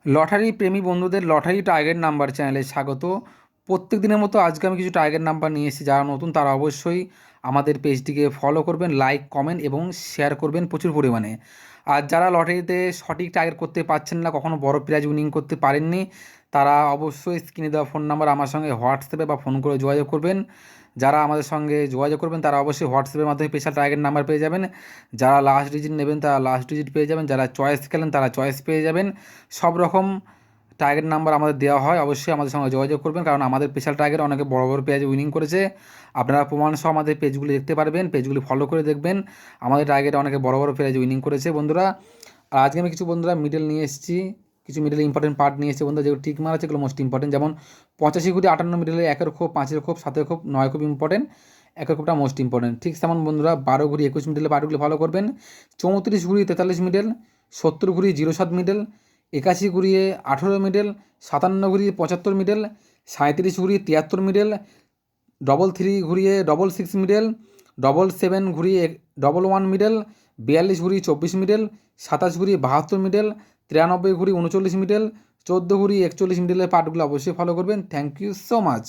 Lottery প্রেমী বন্ধুদের lottery target number চ্যানেলে স্বাগত। প্রত্যেক দিনের মতো আজকে আমি কিছু টার্গেট নাম্বার নিয়ে এসেছি। যারা নতুন তারা অবশ্যই আমাদের পেজটিকে ফলো করবেন, লাইক, কমেন্ট এবং শেয়ার করবেন প্রচুর পরিমাণে। আর যারা লটারিতে সঠিক টার্গেট করতে পারছেন না, কখনো বড় প্রাইজ উইনিং করতে পারেননি, তারা অবশ্যই স্ক্রিনে দেওয়া ফোন নাম্বার আমার সঙ্গে হোয়াটসঅ্যাপে বা ফোন করে যোগাযোগ করবেন। যারা আমাদের সঙ্গে যোগাযোগ করবেন তারা অবশ্যই হোয়াটসঅ্যাপের মাধ্যমে স্পেশাল টার্গেট নাম্বার পেয়ে যাবেন। যারা লাস্ট ডিজিট নেবেন তারা লাস্ট ডিজিট পেয়ে যাবেন, যারা চয়েস খেলেন তারা চয়েস পেয়ে যাবেন। সব রকম টার্গেট নাম্বার আমাদের দেওয়া হয়, অবশ্যই আমাদের সঙ্গে যোগাযোগ করবেন, কারণ আমাদের স্পেশাল টার্গেট অনেকে বড় বড় পেজ উইনিং করেছে। আপনারা প্রমাণসহ আমাদের পেজগুলি দেখতে পারবেন, পেজগুলি ফলো করে দেখবেন। আমাদের টার্গেটে অনেকে বড় বড় প্রাইজ উইনিং করেছে বন্ধুরা। আর আজকে আমি কিছু বন্ধুরা মিডল নিয়ে এসেছি, কিছু মিডল ইম্পর্টেন্ট পার্ট নিয়ে এসেছি বন্ধুরা, যেগুলো টিক মারা আছে এগুলো মোস্ট ইম্পর্টেন্ট। যেমন 85 মিডলে 1 খোপ, 5 খোপ, 7 খোপ, 9 খুব ইম্পর্টেন্ট, 1 খোপটা মোস্ট ইম্পর্টেন্ট। ঠিক তেমন বন্ধুরা 12 মিডলে পার্টগুলি ফলো করবেন। 34 43 middle, 70 07 middle, 81 18 middle, 57 75 middle, 37 73 middle, 33 6 middle, 77 11 middle, 42 24 middle, 27 72 middle, 93 39 middle, 14 41 মিডলের পার্টগুলো অবশ্যই ফলো করবেন। Thank you so much.